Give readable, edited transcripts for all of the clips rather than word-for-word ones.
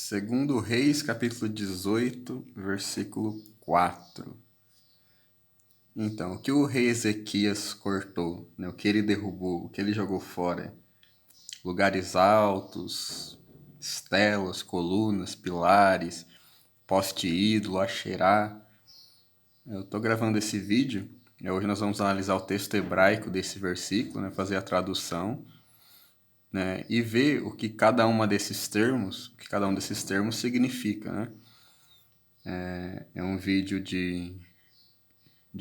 Segundo Reis, capítulo 18, versículo 4. Então, o que o rei Ezequias cortou, né? O que ele derrubou, o que ele jogou fora? Lugares altos, estelas, colunas, pilares, poste ídolo, Asherá. Eu estou gravando esse vídeo, e hoje nós vamos analisar o texto hebraico desse versículo, né? Fazer a tradução, né? E ver o que cada um desses termos significa, né? É um vídeo de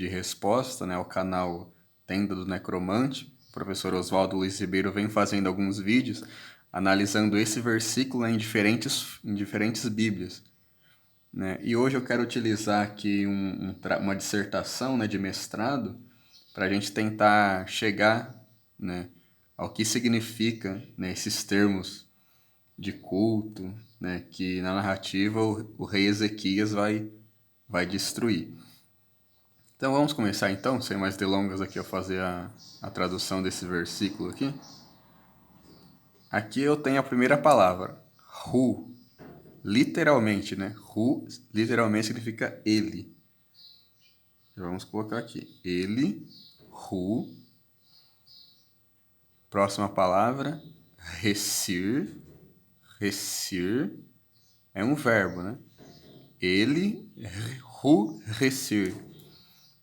resposta, né, ao canal Tenda do Necromante. O professor Oswaldo Luiz Ribeiro vem fazendo alguns vídeos analisando esse versículo em diferentes bíblias, né? E hoje eu quero utilizar aqui uma dissertação, né, de mestrado para a gente tentar chegar, né, ao que significa, né, esses termos de culto, né, que na narrativa o rei Ezequias vai destruir. Então vamos começar então, sem mais delongas aqui, a fazer a tradução desse versículo aqui. Aqui eu tenho a primeira palavra, hu, literalmente, né? Hu literalmente significa ele. Vamos colocar aqui, ele, hu. Próxima palavra, resir, resir, é um verbo, né? Ele, hu, resir.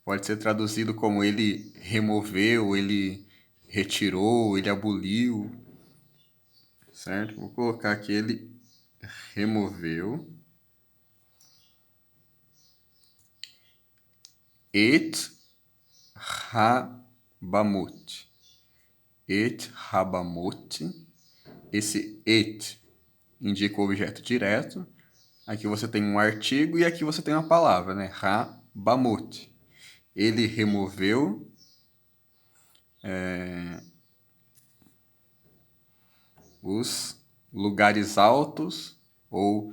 Pode ser traduzido como ele removeu, ele retirou, ele aboliu, certo? Vou colocar aqui ele removeu. Et Rabamut. Et Rabamut. Esse et indica o objeto direto. Aqui você tem um artigo e aqui você tem uma palavra, né? Rabamut. Ele removeu os lugares altos ou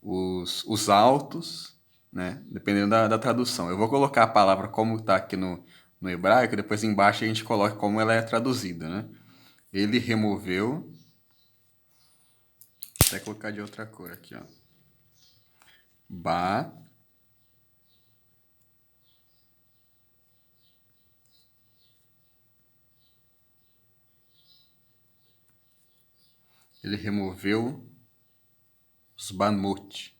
os altos, né? Dependendo da tradução. Eu vou colocar a palavra como está aqui no hebraico, depois embaixo a gente coloca como ela é traduzida, né? Ele removeu. Vou até colocar de outra cor aqui, ó. Ba. Ele removeu os Bamut.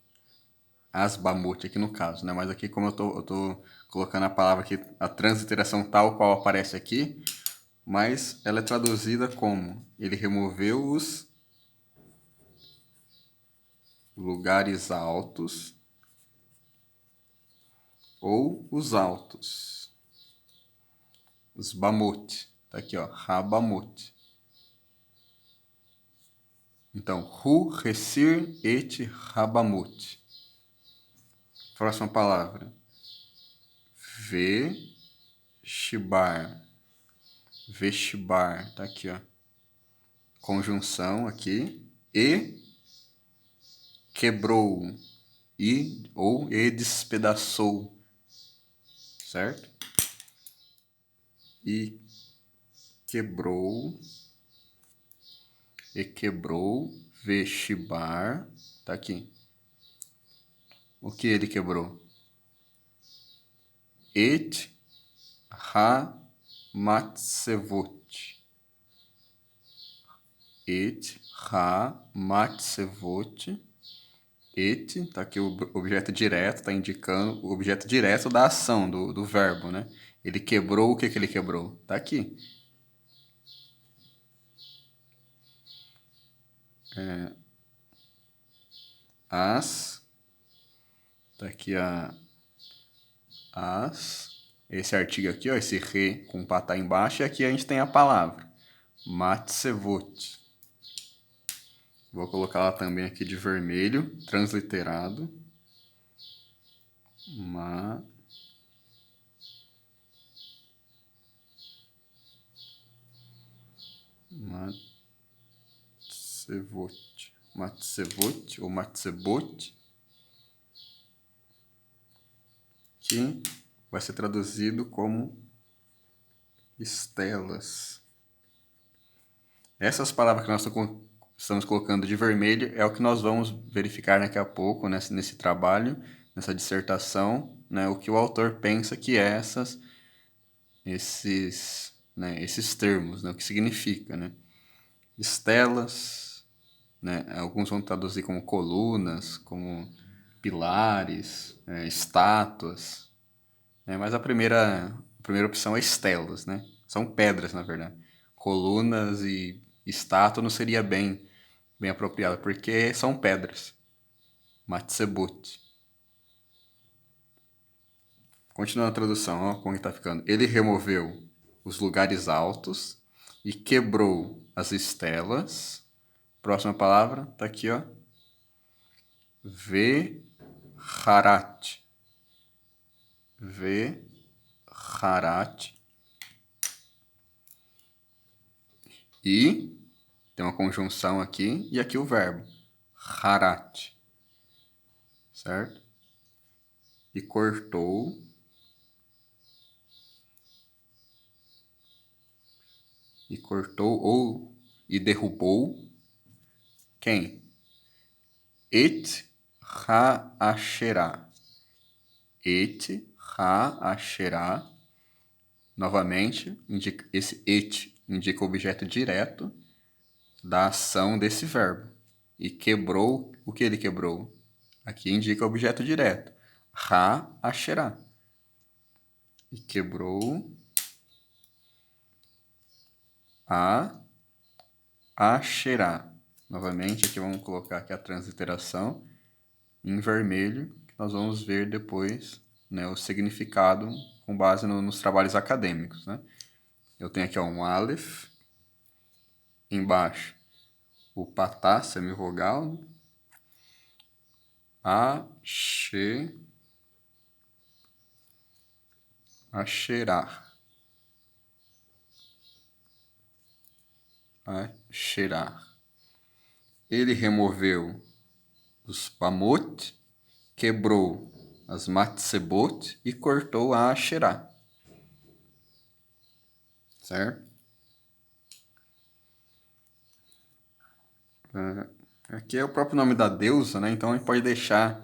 As Bamut aqui no caso, né? Mas aqui como eu tô colocando a palavra aqui, a transliteração tal qual aparece aqui, mas ela é traduzida como ele removeu os lugares altos ou os altos. Os Bamut. Tá aqui, ó. Rabamut. Então, Hu, Resir, Et, Rabamut. Próxima palavra. Veshibar. Veshibar. Tá aqui, ó. Conjunção aqui. E quebrou. E despedaçou. Certo? E quebrou. E quebrou. Veshibar. Tá aqui. O que ele quebrou? Et ha-matsevot. Et ha-matsevot. Et, tá aqui o objeto direto, tá indicando o objeto direto da ação, do verbo, né? Ele quebrou, o que ele quebrou? Tá aqui. Tá aqui esse artigo aqui, ó, esse re com patá embaixo, e aqui a gente tem a palavra, matsevot. Vou colocar ela também aqui de vermelho, transliterado. Matsevot ou Matsebot, que vai ser traduzido como estelas. Essas palavras que nós estamos colocando de vermelho é o que nós vamos verificar daqui a pouco nesse trabalho, nessa dissertação, né, o que o autor pensa que é esses termos, né, o que significa, né? Estelas, né, alguns vão traduzir como colunas, como pilares, estátuas, né, mas a primeira opção é estelas, né? São pedras, na verdade. Colunas e estátua não seria bem apropriado, porque são pedras. Matsebut. Continuando a tradução, ó, como está ficando. Ele removeu os lugares altos e quebrou as estelas. Próxima palavra, tá aqui, ó. Veharat. Veharat. E tem uma conjunção aqui e aqui o verbo. Harat. Certo? E cortou. E cortou e derrubou. Quem? Et ha-asherá. Et ha-asherá. Novamente, esse et indica o objeto direto da ação desse verbo. E quebrou, o que ele quebrou? Aqui indica o objeto direto. Ha-asherá. E quebrou a Asherá. Novamente, aqui vamos colocar aqui a transliteração em vermelho, que nós vamos ver depois, né, o significado com base nos trabalhos acadêmicos, né? Eu tenho aqui ó, um Aleph, embaixo o patá, semivogal, Asherá. Asherá. Ele removeu os pamot, quebrou as matsebot e cortou a Asherá. Certo? Aqui é o próprio nome da deusa, né? Então a gente pode deixar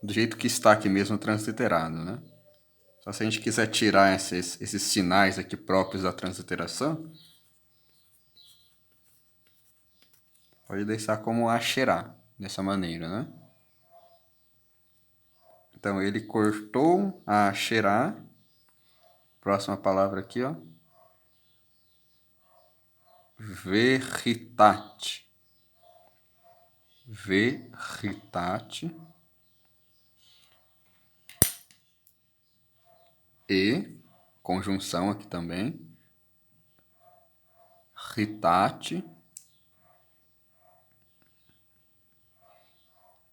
do jeito que está aqui mesmo transliterado, né? Só se a gente quiser tirar esses sinais aqui próprios da transliteração, pode deixar como Asherá, dessa maneira, né? Então ele cortou a Asherá. Próxima palavra aqui, ó. Veritat. Veritat. E, conjunção aqui também. Ritat.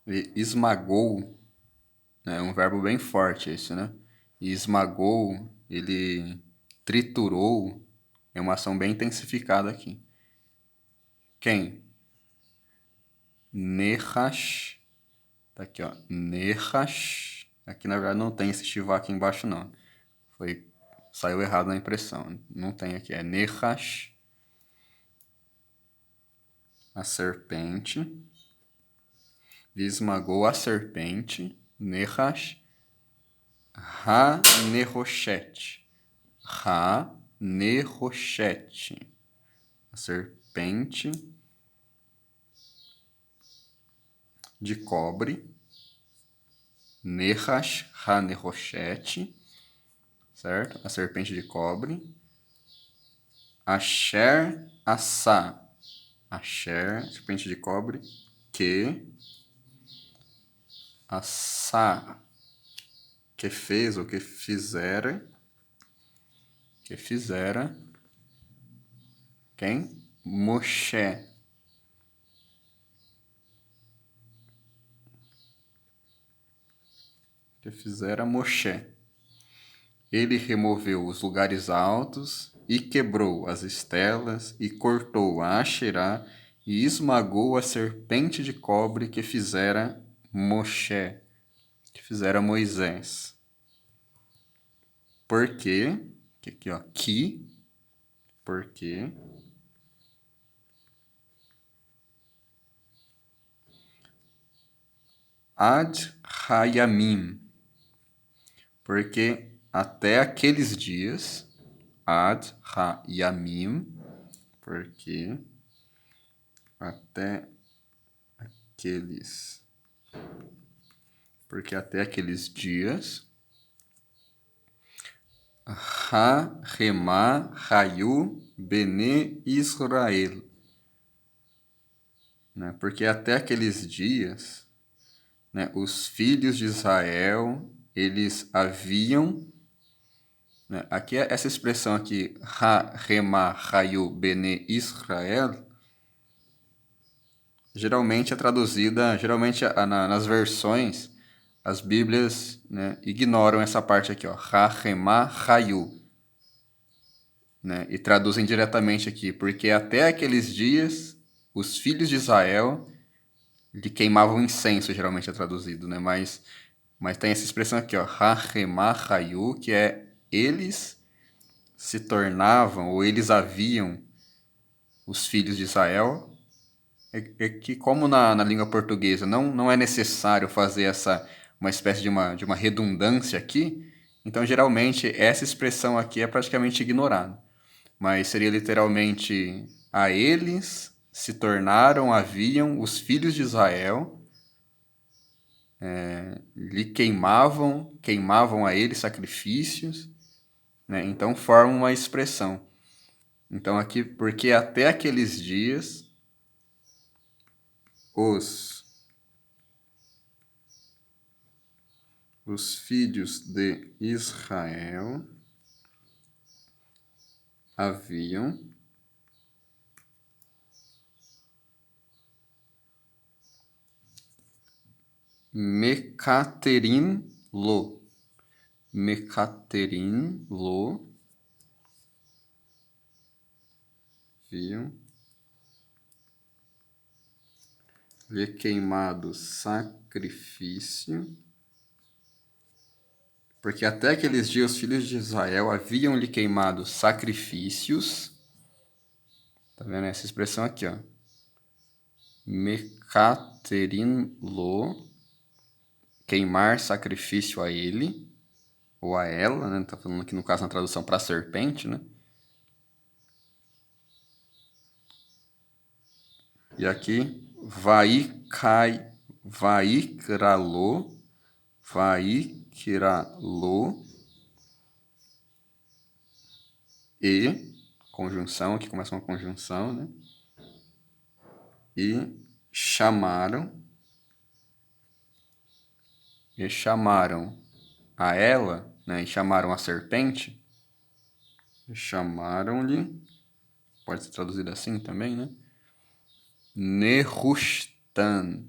E esmagou. É um verbo bem forte esse, né? E esmagou, ele triturou. É uma ação bem intensificada aqui. Quem? Nehash. Tá aqui, ó. Nehash. Aqui, na verdade, não tem esse chivá aqui embaixo, não. Saiu errado na impressão. Não tem aqui. É Nehash. A serpente. Esmagou a serpente. Nehash. Ha-Neroshet. Ha-Neroshet. A serpente de cobre. Nehash Ha-Neroshet. Certo? A serpente de cobre. Asher Asa. Asher, serpente de cobre. Que. Asa. Que fez ou que fizera. Que fizera. Quem? Moshe. Que fizera Moshe. Ele removeu os lugares altos e quebrou as estelas e cortou a Asherá e esmagou a serpente de cobre que fizera Moshe, que fizera Moisés. Porque, aqui ó, porque ad hayamim, porque até aqueles dias, ad hayamim, porque até aqueles dias, ha-remá hayu bene Israel, né? Porque até aqueles dias, né, os filhos de Israel, eles haviam, né, aqui essa expressão aqui, ha-remá hayu bene Israel, geralmente é traduzida, nas versões, as Bíblias, né, ignoram essa parte aqui, ó, ha-remá hayu, né, e traduzem diretamente aqui, porque até aqueles dias, os filhos de Israel lhe queimavam incenso, geralmente é traduzido, né, mas tem essa expressão aqui, ó, ha-remá hayu, que é eles se tornavam, ou eles haviam, os filhos de Israel. É que como na língua portuguesa não é necessário fazer uma espécie de uma redundância aqui, então geralmente essa expressão aqui é praticamente ignorada. Mas seria literalmente a eles se tornaram, haviam os filhos de Israel, lhe queimavam a ele sacrifícios, né? Então forma uma expressão. Então aqui, porque até aqueles dias os filhos de Israel haviam Mecaterim-lo, haviam lhe queimado sacrifício, porque até aqueles dias os filhos de Israel haviam lhe queimado sacrifícios. Tá vendo essa expressão aqui, ó? Mecaterim-lo, queimar sacrifício a ele, ou a ela, né? Tá falando aqui no caso na tradução para serpente, né? E aqui, vaikiralo, e, conjunção, aqui começa uma conjunção, né? E chamaram a ela, né? E chamaram a serpente, chamaram-lhe, pode ser traduzido assim também, né? Nehushtan.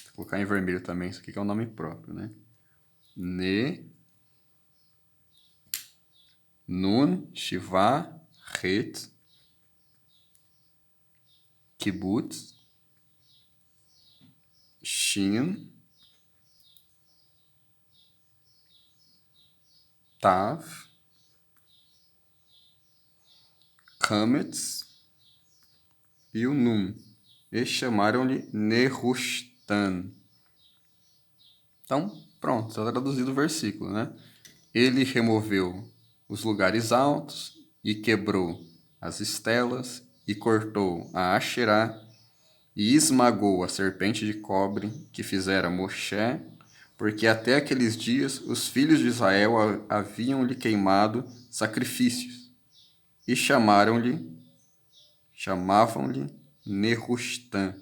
Vou colocar em vermelho também, isso aqui que é um nome próprio, né? Nun, Shiva, Het, Kibbutz, Shin, Tav, Kametz e o Nun. E chamaram-lhe Nehushtan. Então, pronto, está traduzido o versículo, né? Ele removeu os lugares altos e quebrou as estelas e cortou a Asherá e esmagou a serpente de cobre que fizera Moshe, porque até aqueles dias os filhos de Israel haviam-lhe queimado sacrifícios e chamavam-lhe Nehushtan.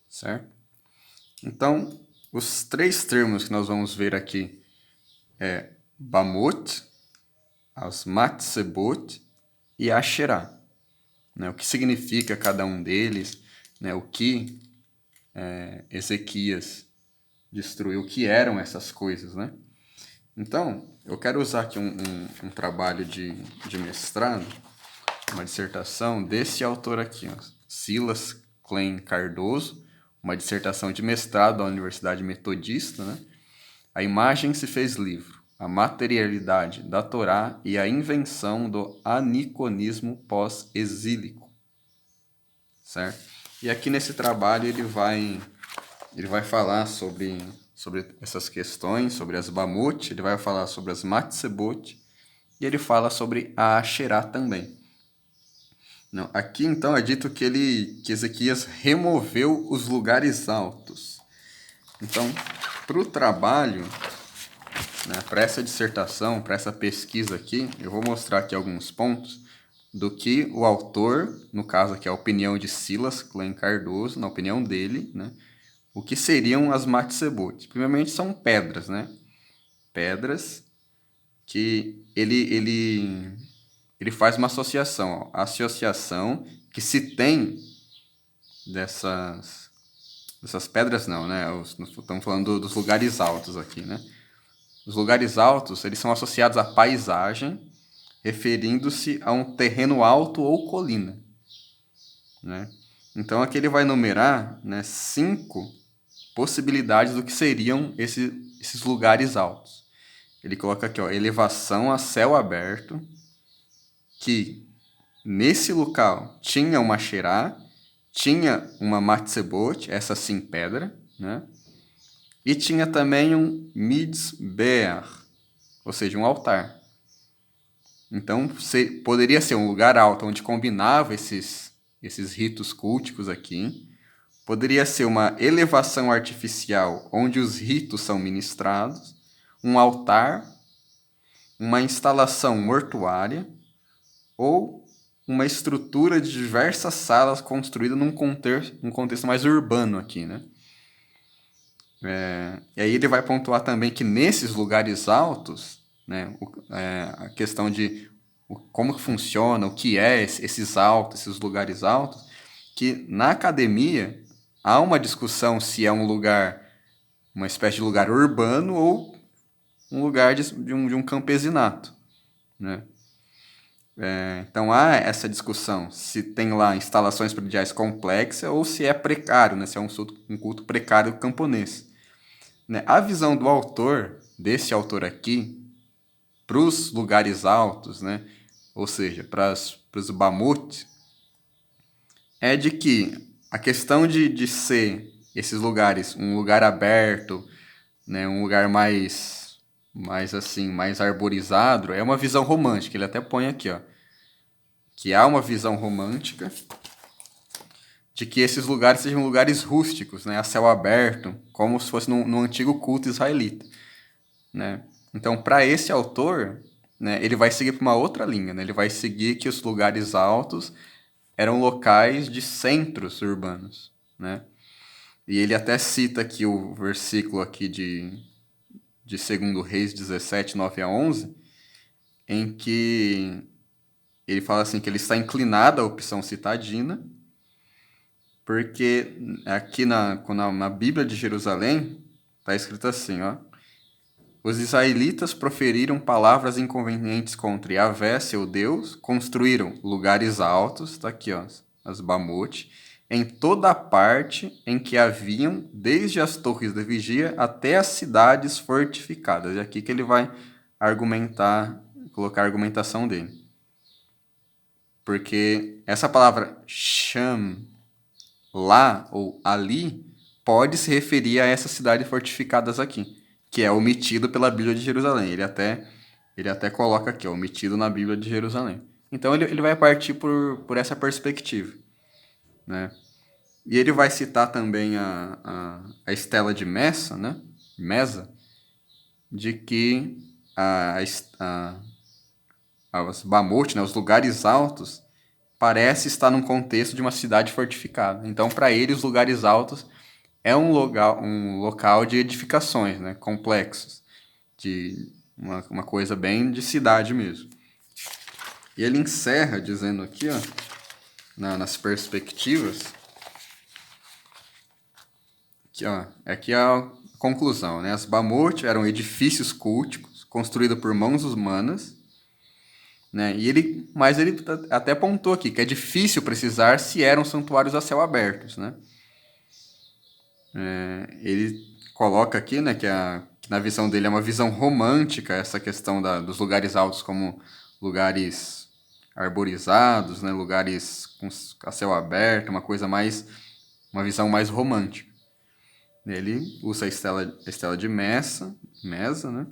Certo? Então, os três termos que nós vamos ver aqui é Bamot, as Matsebot e Asherá. Né? O que significa cada um deles, né? O que Ezequias destruiu, o que eram essas coisas, né? Então, eu quero usar aqui um trabalho de mestrado, uma dissertação desse autor aqui, ó, Silas Klein Cardoso, uma dissertação de mestrado da Universidade Metodista, né? A imagem se fez livro, a materialidade da Torá e a invenção do aniconismo pós-exílico, certo? E aqui nesse trabalho ele vai falar sobre essas questões, sobre as Bamut, ele vai falar sobre as Matsebot, e ele fala sobre a Asherá também. Não, aqui então é dito que Ezequias removeu os lugares altos. Então, para o trabalho, né, para essa dissertação, para essa pesquisa aqui, eu vou mostrar aqui alguns pontos do que o autor, no caso aqui a opinião de Silas Klein Cardoso, na opinião dele, né, o que seriam as Matsebot. Primeiramente são pedras, né? Pedras que ele faz uma associação. Ó. A associação que se tem dessas pedras não, né? Estamos falando dos lugares altos aqui, né? Os lugares altos, eles são associados à paisagem, referindo-se a um terreno alto ou colina, né? Então aqui ele vai numerar, né, 5 possibilidades do que seriam esses lugares altos. Ele coloca aqui, ó, elevação a céu aberto, que nesse local tinha uma Asherá, tinha uma Matsebot, essa sim pedra, né? E tinha também um Mitzbeach, ou seja, um altar. Então, poderia ser um lugar alto onde combinava esses ritos culticos aqui. Poderia ser uma elevação artificial onde os ritos são ministrados, um altar, uma instalação mortuária ou uma estrutura de diversas salas construída num contexto mais urbano aqui, né? E aí ele vai pontuar também que nesses lugares altos, né, a questão de como que funciona, o que é esses lugares altos, que na academia há uma discussão se é um lugar, uma espécie de lugar urbano ou um lugar de um campesinato, né? Então há essa discussão se tem lá instalações prediais complexas ou se é precário, né? Se é um culto precário camponês. Né? A visão do autor, desse autor aqui, para os lugares altos, né? Ou seja, para os Bamut, é de que a questão de ser esses lugares, um lugar aberto, né? Um lugar mais assim, mais arborizado, é uma visão romântica. Ele até põe aqui, ó, que há uma visão romântica de que esses lugares sejam lugares rústicos, né, a céu aberto, como se fosse no antigo culto israelita, né? Então, para esse autor, né, ele vai seguir para uma outra linha, né? Ele vai seguir que os lugares altos eram locais de centros urbanos, né? E ele até cita aqui o versículo aqui de 2 Reis 17, 9 a 11, em que ele fala assim que ele está inclinado à opção citadina, porque aqui na Bíblia de Jerusalém está escrito assim, ó: os israelitas proferiram palavras inconvenientes contra Yahvé, seu Deus, construíram lugares altos, está aqui, ó, as Bamot, em toda a parte em que haviam, desde as torres da vigia até as cidades fortificadas. É aqui que ele vai colocar a argumentação dele. Porque essa palavra sham, lá ou ali, pode se referir a essas cidades fortificadas aqui, que é omitido pela Bíblia de Jerusalém. Ele até coloca aqui, ó, omitido na Bíblia de Jerusalém. Então ele vai partir por essa perspectiva, né? E ele vai citar também a Estela de Messa, né? Mesa, de que as Bamot, né, os lugares altos, parece estar num contexto de uma cidade fortificada. Então, para ele, os lugares altos é um local de edificações, né, complexos, de uma coisa bem de cidade mesmo. E ele encerra dizendo aqui, ó, nas perspectivas, que, ó, aqui é a conclusão, né? As Bamot eram edifícios culticos construídos por mãos humanas, né? Mas ele até apontou aqui que é difícil precisar se eram santuários a céu abertos, né? Ele coloca aqui, né, que na visão dele é uma visão romântica essa questão dos lugares altos como lugares arborizados, né, lugares a céu aberto, uma coisa mais uma visão mais romântica. Ele usa a estela de Mesa, né?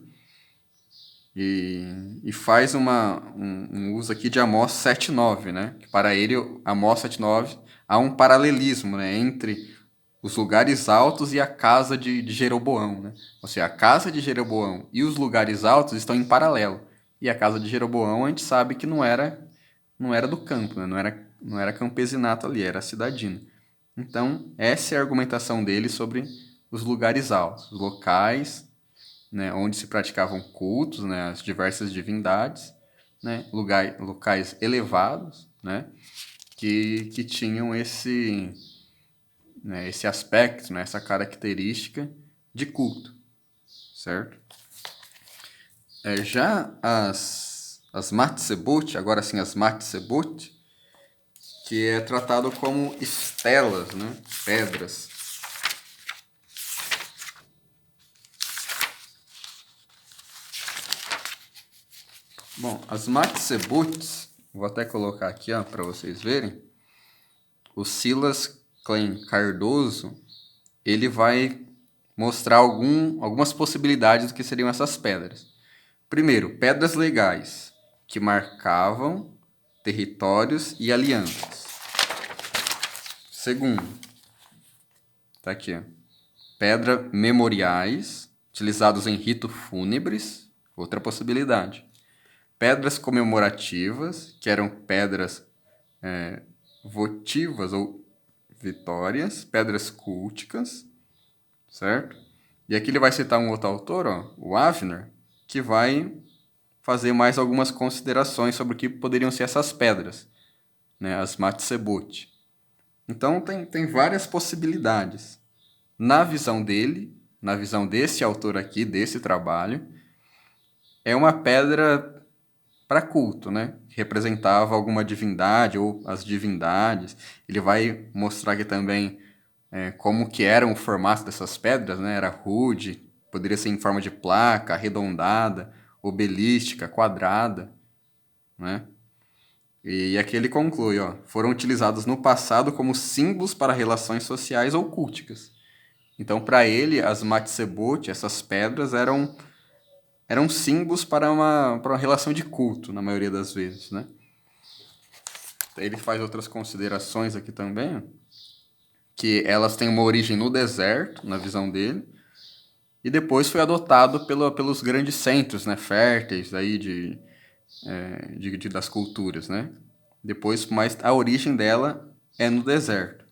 E faz um uso aqui de Amós 7:9, né? Que para ele, Amós 7:9, há um paralelismo, né? Entre os lugares altos e a casa de Jeroboão, né? Ou seja, a casa de Jeroboão e os lugares altos estão em paralelo. E a casa de Jeroboão a gente sabe que não era do campo, né? Não era campesinato ali, era cidadino. Então, essa é a argumentação dele sobre os lugares altos, os locais, né, onde se praticavam cultos, né, as diversas divindades, né, locais elevados, né, que tinham esse aspecto, né, essa característica de culto, certo? Já as Matsebot, agora sim as Matsebot, que é tratado como estelas, né, pedras. Bom, as Matsebot, vou até colocar aqui para vocês verem. O Silas Klein Cardoso, ele vai mostrar algumas possibilidades do que seriam essas pedras. Primeiro, pedras legais, que marcavam territórios e alianças. Segundo, tá aqui, pedra memoriais, utilizados em ritos fúnebres, outra possibilidade. Pedras comemorativas, que eram pedras votivas ou vitórias, pedras culticas, certo? E aqui ele vai citar um outro autor, o Avner, que vai fazer mais algumas considerações sobre o que poderiam ser essas pedras, né, as Matsebot. Então tem várias possibilidades. Na visão dele, na visão desse autor aqui, desse trabalho, é uma pedra para culto, né? Que representava alguma divindade ou as divindades. Ele vai mostrar aqui também como que era o formato dessas pedras, né? Era rude, poderia ser em forma de placa, arredondada, obelística, quadrada, né? E aqui ele conclui, foram utilizados no passado como símbolos para relações sociais ou culticas. Então, para ele, as Matsebot, essas pedras, eram símbolos para uma relação de culto, na maioria das vezes, né? Ele faz outras considerações aqui também, que elas têm uma origem no deserto, na visão dele, e depois foi adotado pelos grandes centros, né, férteis aí das culturas, né? Depois, mas a origem dela é no deserto.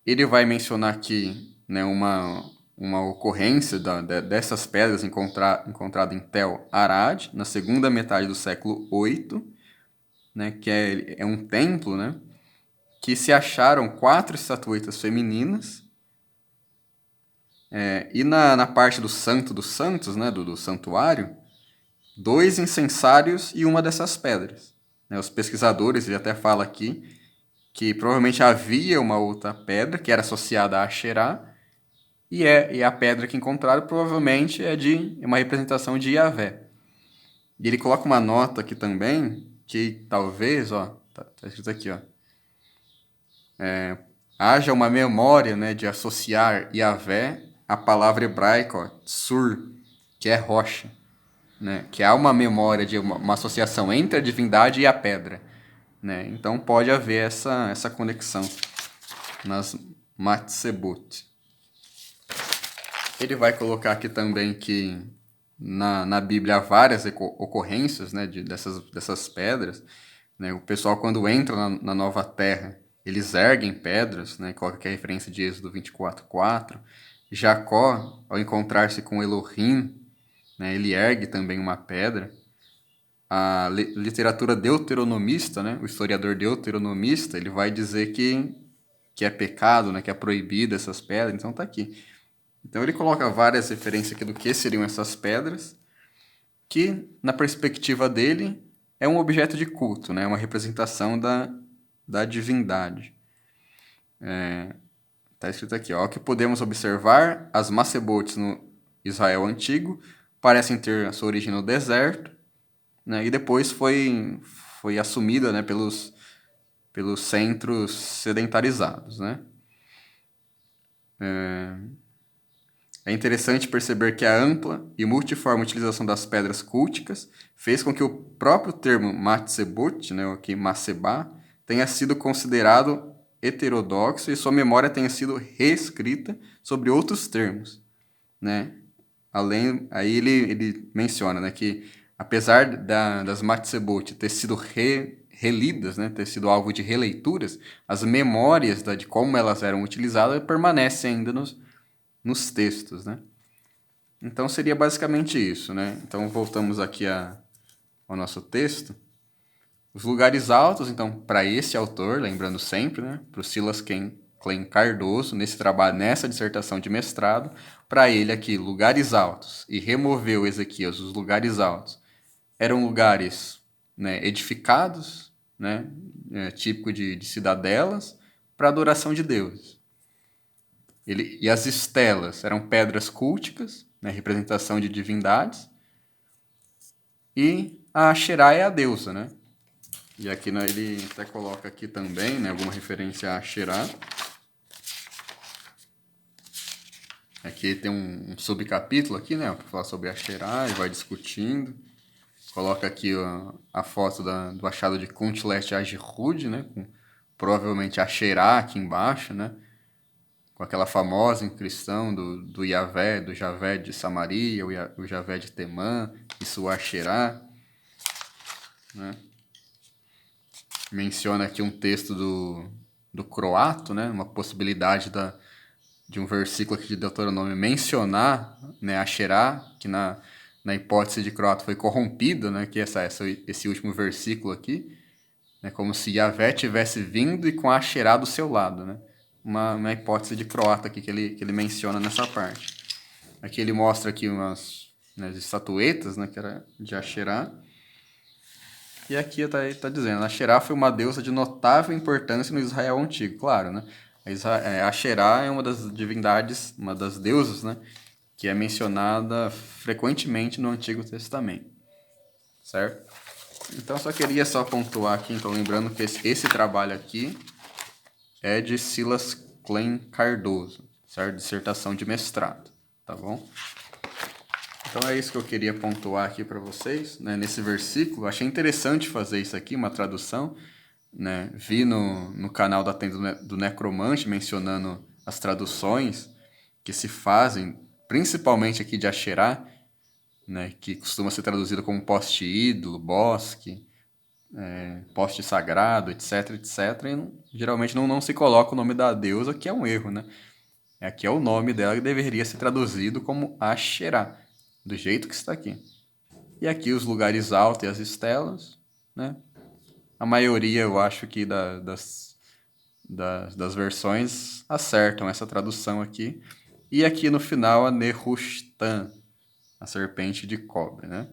Ele vai mencionar aqui, né, uma ocorrência dessas pedras encontrada em Tel Arad, na segunda metade do século VIII, né, que é um templo, né, que se acharam 4 estatuetas femininas, e na parte do Santo dos Santos, né, do santuário, 2 incensários e uma dessas pedras. Né, os pesquisadores, ele até fala aqui, que provavelmente havia uma outra pedra que era associada a Asherá, e a pedra que encontraram provavelmente é uma representação de Yahvé. E ele coloca uma nota aqui também, que talvez, tá escrito aqui, haja uma memória, né, de associar Yahvé à palavra hebraica, tsur, que é rocha, né, que há uma memória de uma associação entre a divindade e a pedra, né? Então pode haver essa conexão nas Matsebot. Ele vai colocar aqui também que na Bíblia há várias ocorrências, né, dessas pedras. Né? O pessoal, quando entra na Nova Terra, eles erguem pedras, né? Coloca aqui a referência de Êxodo 24:4. Jacó, ao encontrar-se com Elohim, né, ele ergue também uma pedra. A literatura deuteronomista, né, o historiador deuteronomista, ele vai dizer que é pecado, né, que é proibido essas pedras, então tá aqui. Então ele coloca várias referências aqui do que seriam essas pedras, que, na perspectiva dele, é um objeto de culto, né? Uma representação da divindade. Está escrito aqui, ó, que podemos observar, as Macebotes no Israel antigo parecem ter a sua origem no deserto, né? E depois foi assumida, né, pelos pelos centros sedentarizados, né? É interessante perceber que a ampla e multiforme utilização das pedras culticas fez com que o próprio termo Matsebot, né, aqui Macebá, tenha sido considerado heterodoxo e sua memória tenha sido reescrita sobre outros termos, né? Aí ele menciona, né, que apesar das Matsebot ter sido relidas, né, ter sido alvo de releituras, as memórias de como elas eram utilizadas permanecem ainda nos textos, né? Então seria basicamente isso, né? Então voltamos aqui ao nosso texto. Os lugares altos, então, para esse autor, lembrando sempre, né, para o Silas Klein Cardoso, nesse trabalho, nessa dissertação de mestrado, para ele aqui, lugares altos, e removeu Ezequias os lugares altos, eram lugares, né, edificados, né, típico de cidadelas, para adoração de Deus. E as estelas eram pedras culticas, né, representação de divindades, e a Asherá é a deusa, né? E aqui ele até coloca aqui também, né, alguma referência a Asherá. Aqui tem um subcapítulo aqui, né, para falar sobre Asherá e vai discutindo. Coloca aqui a foto do achado de Kuntlet Ajihud, né, com provavelmente Asherá aqui embaixo, né, com aquela famosa inscrição do Yahvé, do Javé de Samaria, o Javé de Temã, e sua Asherá, né. Menciona aqui um texto do Croato, né, uma possibilidade de um versículo aqui de Deuteronômio mencionar, né, Asherá, que na hipótese de Croato foi corrompido, né, que esse último versículo aqui, né, como se Yahvé tivesse vindo e com a Asherá do seu lado, né, uma hipótese de Croata aqui que ele menciona nessa parte. Aqui ele mostra aqui umas, né, estatuetas, né, que era de Asherá. E aqui está dizendo, Asherá foi uma deusa de notável importância no Israel antigo. Claro, né? Asherá é uma das divindades, uma das deusas, né? Que é mencionada frequentemente no Antigo Testamento. Certo? Então, só queria pontuar aqui, então, lembrando que esse trabalho aqui é de Silas Klein Cardoso, certo? Dissertação de mestrado, tá bom? Então é isso que eu queria pontuar aqui para vocês, né, nesse versículo. Achei interessante fazer isso aqui, uma tradução, né? Vi no canal da Tenda do Necromante mencionando as traduções que se fazem, principalmente aqui de Asherá, né, que costuma ser traduzido como poste ídolo, bosque, poste sagrado, etc, etc. E geralmente não se coloca o nome da deusa, que é um erro, né? Aqui é o nome dela que deveria ser traduzido como Asherá, do jeito que está aqui. E aqui os lugares altos e as estelas, né? A maioria, eu acho que das versões acertam essa tradução aqui. E aqui no final a Nehushtan, a serpente de cobre, né?